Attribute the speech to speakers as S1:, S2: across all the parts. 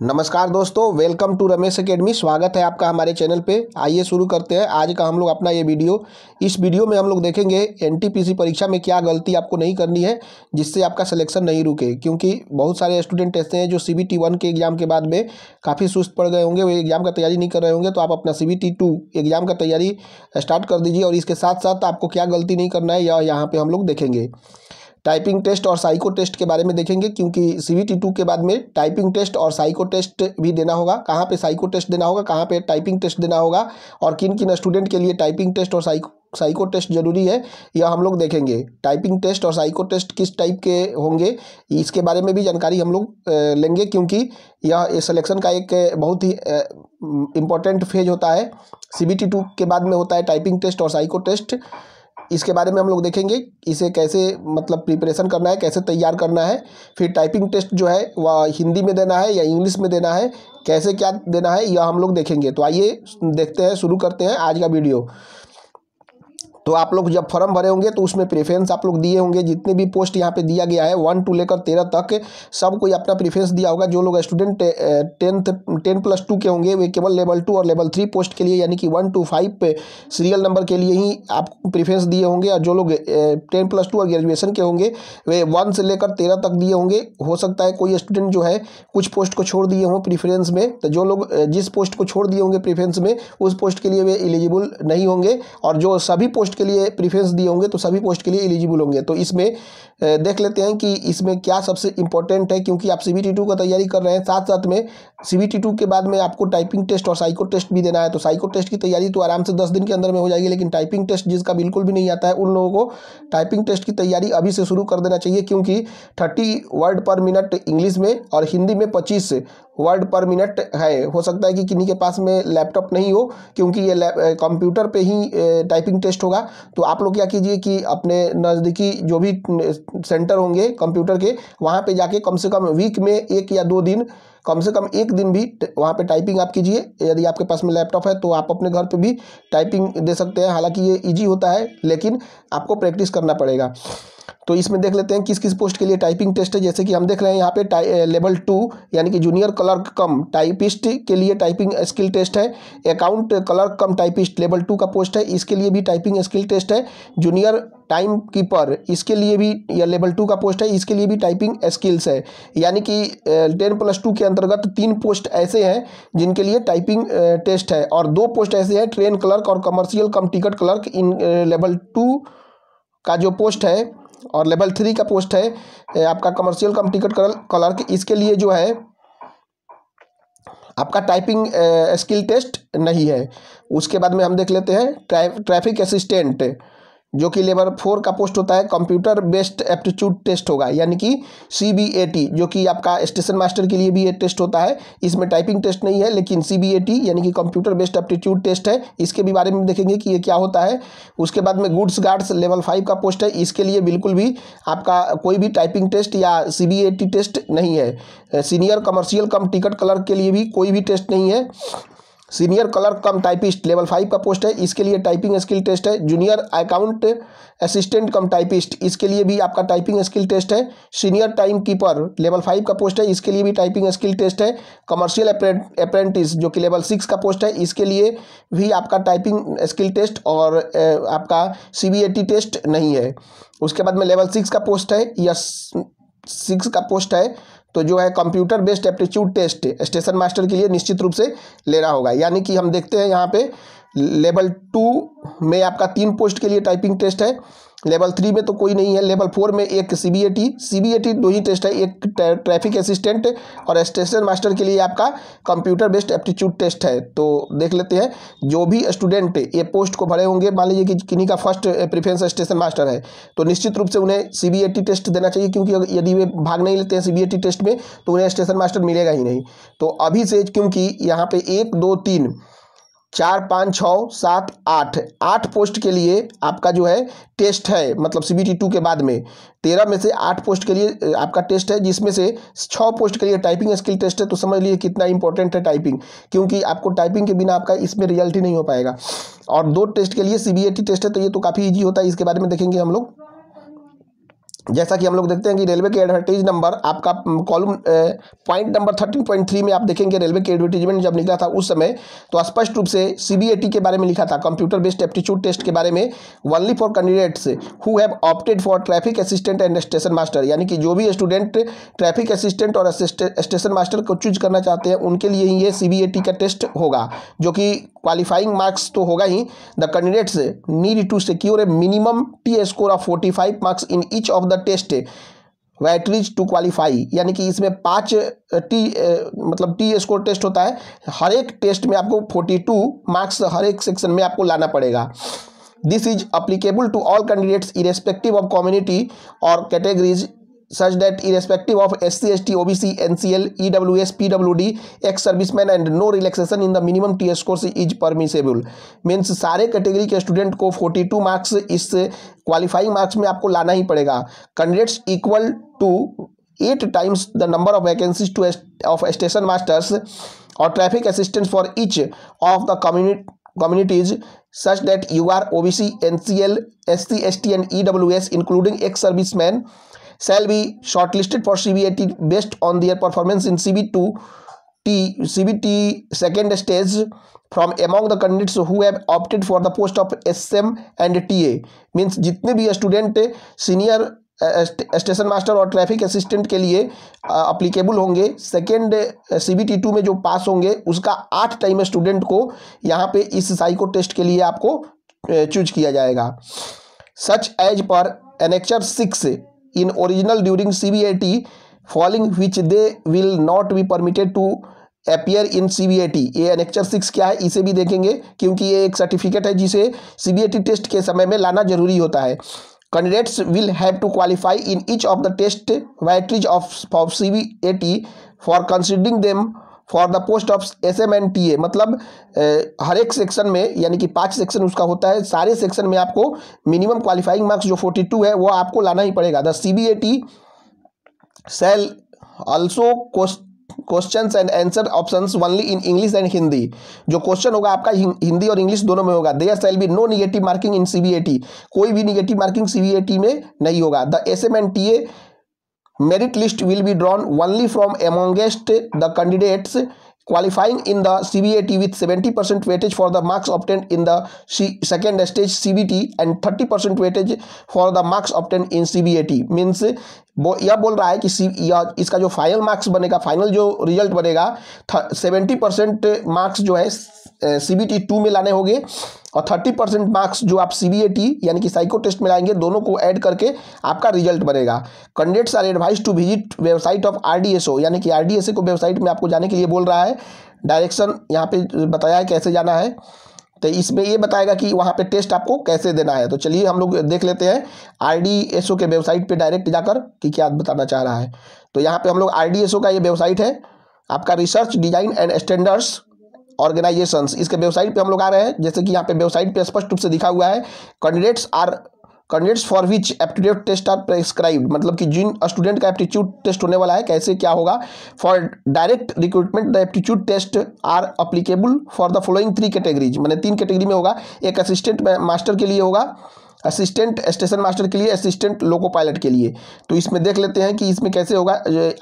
S1: नमस्कार दोस्तों, welcome to Ramesh academy. स्वागत है आपका हमारे चैनल पे। आइए शुरू करते हैं आज का हम लोग अपना ये वीडियो। इस वीडियो में हम लोग देखेंगे एनटीपीसी परीक्षा में क्या गलती आपको नहीं करनी है जिससे आपका सिलेक्शन नहीं रुके, क्योंकि बहुत सारे स्टूडेंट ऐसे हैं जो CBT 1 के एग्ज़ाम के बाद में काफ़ी सुस्त पड़ गए होंगे, वो एग्ज़ाम का तैयारी नहीं कर रहे होंगे। तो आप अपना CBT 2 एग्ज़ाम का तैयारी स्टार्ट कर दीजिए और इसके साथ साथ आपको क्या गलती नहीं करना है यह यहाँ पर हम लोग देखेंगे। टाइपिंग टेस्ट और साइको टेस्ट के बारे में देखेंगे, क्योंकि CBT 2 के बाद में टाइपिंग टेस्ट और साइको टेस्ट भी देना होगा। कहाँ पे साइको टेस्ट देना होगा, कहाँ पे टाइपिंग टेस्ट देना होगा और किन किन स्टूडेंट के लिए टाइपिंग टेस्ट और साइको टेस्ट जरूरी है, यह हम लोग देखेंगे। टाइपिंग टेस्ट और साइको टेस्ट किस टाइप के होंगे इसके बारे में भी जानकारी हम लोग लेंगे, क्योंकि यह सिलेक्शन का एक बहुत ही इम्पोर्टेंट फेज होता है। CBT 2 के बाद में होता है टाइपिंग टेस्ट और साइको टेस्ट। इसके बारे में हम लोग देखेंगे, इसे कैसे मतलब प्रिपरेशन करना है, कैसे तैयार करना है। फिर टाइपिंग टेस्ट जो है वह हिंदी में देना है या इंग्लिश में देना है, कैसे क्या देना है यह हम लोग देखेंगे। तो आइए देखते हैं, शुरू करते हैं आज का वीडियो। तो आप लोग जब फॉर्म भरे होंगे तो उसमें प्रेफरेंस आप लोग दिए होंगे। जितने भी पोस्ट यहाँ पे दिया गया है 1 to लेकर 13 तक सब कोई अपना प्रेफरेंस दिया होगा। जो लोग स्टूडेंट 10+2 के होंगे वे केवल लेवल 2 और लेवल 3 पोस्ट के लिए यानी कि 1 to 5 पे सीरियल नंबर के लिए ही आप प्रेफरेंस दिए होंगे। और जो लोग 10+2 और ग्रेजुएशन के होंगे वे 1 से लेकर 13 तक दिए होंगे। हो सकता है कोई स्टूडेंट जो है कुछ पोस्ट को छोड़ दिए हों प्रेफरेंस में, तो जो लोग जिस पोस्ट को छोड़ दिए होंगे प्रेफरेंस में उस पोस्ट के लिए वे एलिजिबल नहीं होंगे। और जो सभी पोस्ट के लिए प्रेफरेंस दिए होंगे तो सभी पोस्ट के लिए एलिजिबल होंगे। तो इसमें देख लेते हैं कि इसमें क्या सबसे इंपॉर्टेंट है, क्योंकि आप CBT 2 का तैयारी कर रहे हैं, साथ साथ में CBT 2 के बाद में आपको टाइपिंग टेस्ट और साइको टेस्ट भी देना है। तो साइको टेस्ट की तैयारी तो आराम से 10 दिन के अंदर में हो जाएगी, लेकिन टाइपिंग टेस्ट जिसका बिल्कुल भी नहीं आता है उन लोगों को टाइपिंग टेस्ट की तैयारी अभी से शुरू कर देना चाहिए, क्योंकि 30 वर्ड पर मिनट इंग्लिश में और हिंदी में 25 वर्ड पर मिनट है। हो सकता है कि किन्हीं के पास में लैपटॉप नहीं हो, क्योंकि ये कंप्यूटर पे ही टाइपिंग टेस्ट होगा। तो आप लोग क्या कीजिए कि अपने नज़दीकी जो भी सेंटर होंगे कंप्यूटर के वहाँ पे जाके कम से कम वीक में 1 या 2 दिन, कम से कम 1 दिन भी वहाँ पे टाइपिंग आप कीजिए। यदि आपके पास में लैपटॉप है तो आप अपने घर पे भी टाइपिंग दे सकते हैं। हालांकि ये इजी होता है, लेकिन आपको प्रैक्टिस करना पड़ेगा। तो इसमें देख लेते हैं किस किस पोस्ट के लिए टाइपिंग टेस्ट है। जैसे कि हम देख रहे हैं यहाँ पे लेवल 2 यानी कि जूनियर क्लर्क कम टाइपिस्ट के लिए टाइपिंग स्किल टेस्ट है। अकाउंट क्लर्क कम टाइपिस्ट लेवल 2 का पोस्ट है, इसके लिए भी टाइपिंग स्किल टेस्ट है। जूनियर टाइम कीपर इसके लिए भी यह लेवल 2 का पोस्ट है, इसके लिए भी टाइपिंग स्किल्स है। यानी कि 10+2 के अंतर्गत 3 पोस्ट ऐसे हैं जिनके लिए टाइपिंग टेस्ट है, और 2 पोस्ट ऐसे हैं ट्रेन क्लर्क और commercial come ticket clerk. In level 2 का जो पोस्ट है और लेवल 3 का पोस्ट है आपका कमर्शियल कम टिकट क्लर्क, इसके लिए जो है आपका टाइपिंग स्किल टेस्ट नहीं है। उसके बाद में हम देख लेते हैं ट्रैफिक असिस्टेंट, जो कि लेवल 4 का पोस्ट होता है। कंप्यूटर बेस्ड एप्टीट्यूड टेस्ट होगा यानी कि CBAT, जो कि आपका स्टेशन मास्टर के लिए भी ये टेस्ट होता है। इसमें टाइपिंग टेस्ट नहीं है, लेकिन CBAT यानी कि कंप्यूटर बेस्ड एप्टीट्यूड टेस्ट है। इसके भी बारे में देखेंगे कि ये क्या होता है। उसके बाद में गुड्स गार्ड्स लेवल 5 का पोस्ट है, इसके लिए बिल्कुल भी आपका कोई भी टाइपिंग टेस्ट या CBAT टेस्ट नहीं है। सीनियर कमर्शियल कम टिकट क्लर्क के लिए भी कोई भी टेस्ट नहीं है। सीनियर क्लर्क कम टाइपिस्ट लेवल 5 का पोस्ट है, इसके लिए टाइपिंग स्किल टेस्ट है। Junior account assistant cum typist, इसके लिए भी आपका टाइपिंग स्किल टेस्ट है। सीनियर टाइम कीपर लेवल 5 का पोस्ट है, इसके लिए भी टाइपिंग स्किल टेस्ट है। कमर्शियल अप्रेंटिस जो कि लेवल 6 का पोस्ट है, इसके लिए भी आपका टाइपिंग स्किल टेस्ट और आपका CBAT टेस्ट नहीं है। उसके बाद में लेवल 6 का पोस्ट है या 6 का पोस्ट है, तो जो है computer based aptitude test station master के लिए निश्चित रूप से लेना होगा। यानी कि हम देखते हैं यहाँ पे लेवल 2 में आपका 3 पोस्ट के लिए टाइपिंग टेस्ट है। लेवल 3 में तो कोई नहीं है। लेवल 4 में एक CBAT 2 ही टेस्ट है, एक ट्रैफिक असिस्टेंट और स्टेशन मास्टर के लिए आपका कंप्यूटर बेस्ड एप्टीट्यूड टेस्ट है। तो देख लेते हैं जो भी स्टूडेंट ये पोस्ट को भरे होंगे, मान लीजिए कि किन्हीं का फर्स्ट प्रेफरेंस स्टेशन मास्टर है, तो निश्चित रूप से उन्हें CBAT टेस्ट देना चाहिए, क्योंकि यदि वे भाग नहीं लेते हैं CBAT टेस्ट में तो उन्हें स्टेशन मास्टर मिलेगा ही नहीं। तो अभी से, क्योंकि यहाँ पे 1 2 3 4 5 6 7 8 पोस्ट के लिए आपका जो है टेस्ट है, मतलब CBT 2 के बाद में 13 में से 8 पोस्ट के लिए आपका टेस्ट है, जिसमें से 6 पोस्ट के लिए टाइपिंग स्किल टेस्ट है। तो समझ लीजिए कितना इंपॉर्टेंट है टाइपिंग, क्योंकि आपको टाइपिंग के बिना आपका इसमें रिजल्ट ही नहीं हो पाएगा। और 2 टेस्ट के लिए CBAT टेस्ट है, तो ये तो काफ़ी ईजी होता है, इसके बारे में देखेंगे हम लोग। जैसा कि हम लोग देखते हैं कि रेलवे के एडवर्टाइज नंबर आपका कॉलम पॉइंट नंबर 13.3 में आप देखेंगे रेलवे के एडवर्टीजमेंट जब निकला था उस समय तो स्पष्ट रूप से सीबीएटी के बारे में लिखा था, कंप्यूटर बेस्ड एप्टीट्यूड टेस्ट के बारे में, only for candidates who have opted for traffic assistant and station master, यानी कि जो भी स्टूडेंट ट्रैफिक असिस्टेंट और स्टेशन मास्टर को चूज करना चाहते हैं उनके लिए ही ये सीबीएटी का टेस्ट होगा, जो कि क्वालिफाइंग मार्क्स तो होगा ही। The candidates need to secure a minimum T score of 45 marks in each of the test batteries to qualify, यानी कि इसमें 5 मतलब टी स्कोर टेस्ट होता है, हर एक टेस्ट में आपको 42 मार्क्स हर एक सेक्शन में आपको लाना पड़ेगा। This is applicable to all candidates irrespective of community और categories such that irrespective of SC, ST, OBC, NCL, EWS, PWD, ex-serviceman and no relaxation in the minimum T scores is permissible। Means सारे category के student को 42 marks इस qualifying marks में आपको लाना ही पड़ेगा। Candidates equal to 8 times the number of vacancies to of station masters और traffic assistants for each of the communities such that you are OBC, NCL, SC, ST and EWS including ex-servicemen shall be shortlisted for CBT based on their performance in CBT second stage from among the candidates who have opted for the post of SM and TA। Means जितने भी student senior station master और traffic assistant के लिए applicable होंगे, second CBT 2 में जो पास होंगे उसका 8 टाइम स्टूडेंट को यहाँ पे इस साइको टेस्ट के लिए आपको चूज किया जाएगा। सच एज पर annexure 6 in original during CBAT following which they will not be permitted to appear in CBAT। ये एनेक्चर 6 क्या है इसे भी देखेंगे क्योंकि ये एक सर्टिफिकेट है जिसे CBAT टेस्ट के समय में लाना जरूरी होता है। Candidates will have to qualify in each of the test batteries of CBAT for considering them for the post of SM and TA। मतलब हर एक सेक्शन में, यानी कि 5 सेक्शन उसका होता है, सारे सेक्शन में आपको मिनिमम क्वालिफाइंग मार्क्स जो 42 है वो आपको लाना ही पड़ेगा। The CBAT shall also questions and answer options only in English and Hindi. जो क्वेश्चन होगा आपका हिंदी और इंग्लिश दोनों में होगा। There shall be no negative marking in CBAT। कोई भी निगेटिव मार्किंग CBAT में नहीं होगा। The SM and TA merit list will be drawn only from amongst the candidates qualifying in the CBAT with 70% weightage for the marks obtained in the second stage CBT and 30% weightage for the marks obtained in CBAT। Means यह बोल रहा है कि इसका जो final marks बनेगा, final जो result बनेगा 70% मार्क्स जो है CBT 2 में लाने होंगे और 30% मार्क्स जो आप CBAT यानी कि साइको टेस्ट में लाएंगे, दोनों को ऐड करके आपका रिजल्ट बनेगा। Candidates are advise to visit website of RDSO, यानी कि RDSO को वेबसाइट में आपको जाने के लिए बोल रहा है। डायरेक्शन यहाँ पे बताया है कैसे जाना है, तो इसमें ये बताएगा कि वहाँ पे टेस्ट आपको कैसे देना है। तो चलिए हम लोग देख लेते हैं RDSO के वेबसाइट पे डायरेक्ट जाकर कि क्या बताना चाह रहा है। तो यहाँ पे हम लोग RDSO का ये वेबसाइट है आपका, research design and standards organisations, इसके वेबसाइट पे हम लोग आ रहे हैं। जैसे कि यहाँ पे वेबसाइट पे स्पष्ट रूप से दिखा हुआ है candidates for which aptitude test are prescribed, मतलब कि जिन स्टूडेंट का एप्टीट्यूड टेस्ट होने वाला है कैसे क्या होगा। For direct recruitment the aptitude test are applicable for the following 3 categories, मैंने 3 कैटेगरी में होगा। एक असिस्टेंट मास्टर के लिए होगा, असिस्टेंट स्टेशन मास्टर के लिए, असिस्टेंट लोको पायलट के लिए। तो इसमें देख लेते हैं कि इसमें कैसे होगा।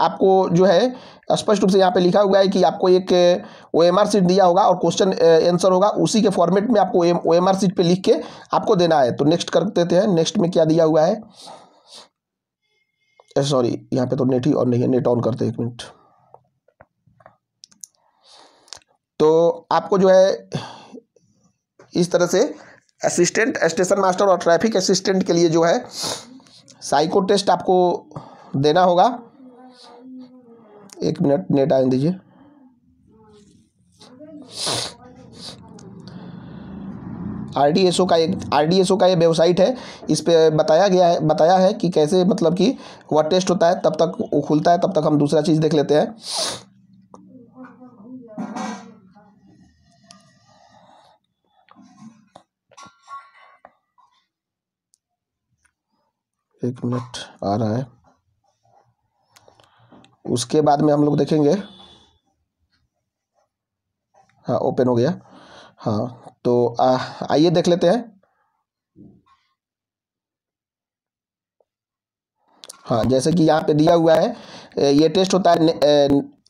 S1: आपको जो है स्पष्ट रूप से यहाँ पे लिखा हुआ है कि आपको एक OMR शीट दिया होगा और क्वेश्चन आंसर होगा, उसी के फॉर्मेट में आपको OMR शीट पे लिख के आपको देना है। तो नेक्स्ट कर देते हैं। नेक्स्ट में क्या दिया हुआ है, सॉरी यहाँ पे तो नेट ही ऑन नहीं है, नेट ऑन करते हैं 1 मिनट। तो आपको जो है इस तरह से असिस्टेंट स्टेशन मास्टर और ट्रैफिक असिस्टेंट के लिए जो है साइको टेस्ट आपको देना होगा। 1 मिनट नेट आने दीजिए। RDSO का ये वेबसाइट है, इस पे बताया है कि कैसे मतलब कि वह टेस्ट होता है। तब तक वो खुलता है, तब तक हम दूसरा चीज़ देख लेते हैं। एक मिनट आ रहा है, उसके बाद में हम लोग देखेंगे। हाँ ओपन हो गया। हाँ तो आइए देख लेते हैं। हाँ, जैसे कि यहाँ पे दिया हुआ है, ये टेस्ट होता है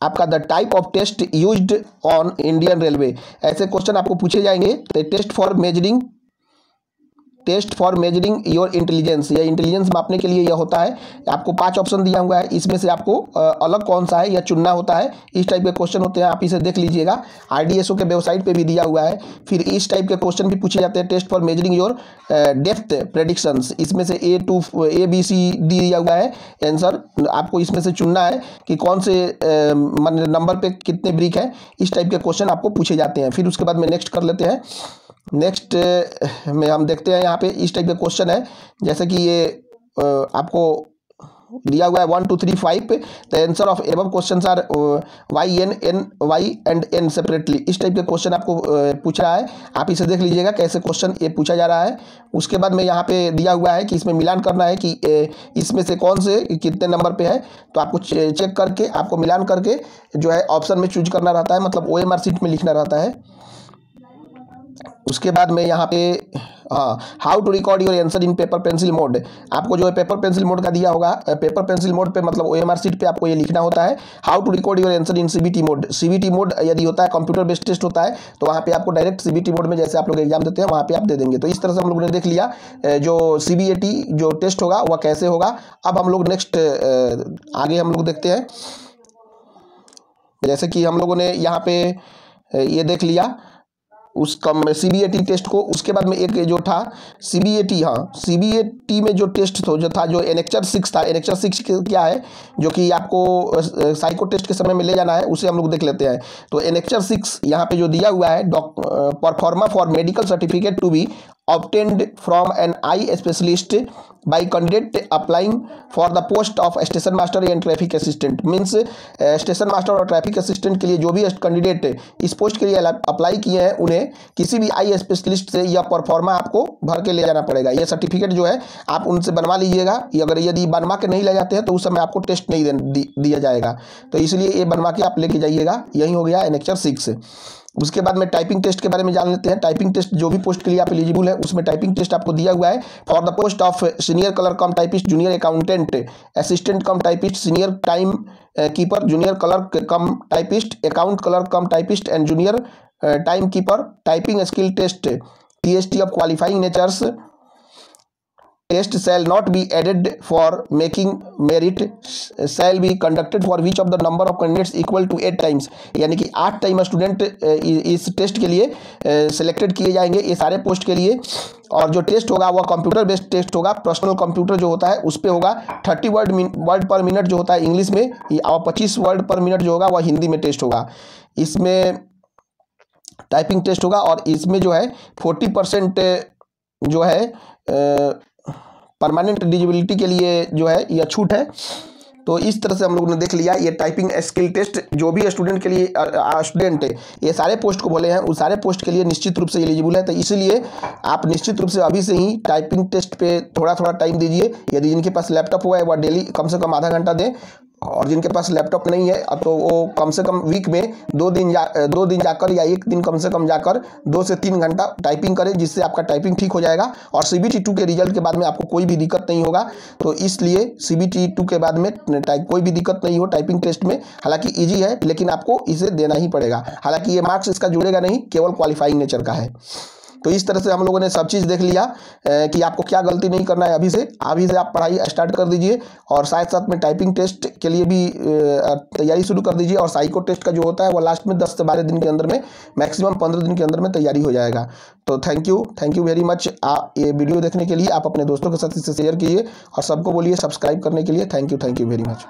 S1: आपका the type of test used on Indian railway. ऐसे क्वेश्चन आपको पूछे जाएंगे। तो test for measuring your intelligence, या इंटेलिजेंस मापने के लिए यह होता है। आपको 5 ऑप्शन दिया हुआ है, इसमें से आपको अलग कौन सा है यह चुनना होता है। इस टाइप के क्वेश्चन होते हैं, आप इसे देख लीजिएगा। RDSO के वेबसाइट पे भी दिया हुआ है। फिर इस टाइप के क्वेश्चन भी पूछे जाते हैं, test for measuring your depth predictions. इसमें से ABCD दिया हुआ है आंसर, आपको इसमें से चुनना है कि कौन से नंबर पे कितने ब्रिक है। इस टाइप के क्वेश्चन आपको पूछे जाते हैं। फिर उसके बाद में नेक्स्ट कर लेते हैं। नेक्स्ट में हम देखते हैं यहाँ पे इस टाइप के क्वेश्चन है, जैसे कि ये आपको दिया हुआ है 1 2 3 5। The answer of above questions are y and n separately. इस टाइप के क्वेश्चन आपको पूछ रहा है, आप इसे देख लीजिएगा कैसे क्वेश्चन ये पूछा जा रहा है। उसके बाद में यहाँ पे दिया हुआ है कि इसमें मिलान करना है कि इसमें से कौन से कितने नंबर पे है। तो आपको चेक करके, आपको मिलान करके जो है ऑप्शन में चूज करना रहता है, मतलब OMR शीट में लिखना रहता है। उसके बाद में यहाँ पे how to record your answer in paper pencil mode. आपको जो है पेपर पेंसिल मोड का दिया होगा, पेपर पेंसिल मोड पे मतलब OMR शीट पे आपको ये लिखना होता है, how to record your answer in CBT mode. CBT mode यदि होता है कंप्यूटर बेस्ड टेस्ट होता है, तो वहाँ पे आपको डायरेक्ट CBT मोड में जैसे आप लोग एग्जाम देते हैं वहाँ पे आप दे देंगे। तो इस तरह से हम लोगों ने देख लिया जो CBAT जो टेस्ट होगा वह कैसे होगा। अब हम लोग नेक्स्ट आगे हम लोग देखते हैं। जैसे कि हम लोगों ने यहाँ पे ये देख लिया उस CBAT टेस्ट को। उसके बाद में एक जो था CBAT में जो टेस्ट जो था जो एनेक्चर 6 था। एनेक्चर 6 क्या है, जो कि आपको साइको टेस्ट के समय में ले जाना है, उसे हम लोग देख लेते हैं। तो एनेक्चर 6 यहाँ पे जो दिया हुआ है, proforma for medical certificate to be obtained from an eye specialist by candidate applying for the post of station master and traffic assistant. Means station master और ट्रैफिक असिस्टेंट के लिए जो भी कैंडिडेट इस पोस्ट के लिए अप्लाई किए हैं, उन्हें किसी भी आई स्पेशलिस्ट से यह परफॉर्मा आपको भर के ले जाना पड़ेगा। यह सर्टिफिकेट जो है आप उनसे बनवा लीजिएगा। अगर यदि बनवा के नहीं ले जाते हैं तो उस समय आपको टेस्ट नहीं दिया जाएगा, तो इसलिए ये बनवा के आप लेके जाइएगा। यही हो गया एनेक्चर 6। उसके बाद में टाइपिंग टेस्ट के बारे में जान लेते हैं। टाइपिंग टेस्ट जो भी पोस्ट के लिए आप एलिजिबल है, उसमें टाइपिंग टेस्ट आपको दिया हुआ है। For the post of senior clerk cum typist, junior accountant, assistant cum typist, senior time keeper, junior clerk cum typist, account clerk cum typist and junior time keeper. Typing skill test TST of qualifying natures. Test shall not be added for making merit, shall be conducted for which of the number of candidates equal to 8 times। यानी कि 8 time student इस test के लिए selected किए जाएंगे, ये सारे post के लिए। और जो टेस्ट होगा वह कंप्यूटर बेस्ड टेस्ट होगा। पर्सनल कंप्यूटर जो होता है उस पर होगा। 30 वर्ड पर मिनट जो होता है इंग्लिश में, और 25 वर्ड पर मिनट जो होगा वह हिंदी में टेस्ट होगा। इसमें टाइपिंग टेस्ट होगा, और इसमें जो है 40% जो है परमानेंट डिजेबिलिटी के लिए जो है यह छूट है। तो इस तरह से हम लोगों ने देख लिया ये टाइपिंग स्किल टेस्ट जो भी स्टूडेंट के लिए स्टूडेंट ये सारे पोस्ट को बोले हैं, उस सारे पोस्ट के लिए निश्चित रूप से एलिजिबल है। तो इसलिए आप निश्चित रूप से अभी से ही टाइपिंग टेस्ट पे थोड़ा थोड़ा टाइम दीजिए। यदि जिनके पास लैपटॉप हुआ है वह डेली कम से कम आधा घंटा दें, और जिनके पास लैपटॉप नहीं है तो वो कम से कम वीक में 2 दिन जाकर या 1 दिन कम से कम जाकर 2 से 3 घंटा टाइपिंग करें, जिससे आपका टाइपिंग ठीक हो जाएगा। और CBT 2 के रिजल्ट के बाद में आपको कोई भी दिक्कत नहीं होगा। तो इसलिए CBT 2 के बाद में कोई भी दिक्कत नहीं हो टाइपिंग टेस्ट में। हालांकि ईजी है, लेकिन आपको इसे देना ही पड़ेगा। हालांकि ये मार्क्स इसका जुड़ेगा नहीं, केवल क्वालिफाइंग नेचर का है। तो इस तरह से हम लोगों ने सब चीज़ देख लिया कि आपको क्या गलती नहीं करना है। अभी से आप पढ़ाई स्टार्ट कर दीजिए, और साथ साथ में टाइपिंग टेस्ट के लिए भी तैयारी शुरू कर दीजिए। और साइको टेस्ट का जो होता है वो लास्ट में 10 से 12 दिन के अंदर में, मैक्सिमम 15 दिन के अंदर में तैयारी हो जाएगा। तो थैंक यू वेरी मच। ये वीडियो देखने के लिए आप अपने दोस्तों के साथ इसे शेयर कीजिए, और सबको बोलिए सब्सक्राइब करने के लिए। Thank you very much.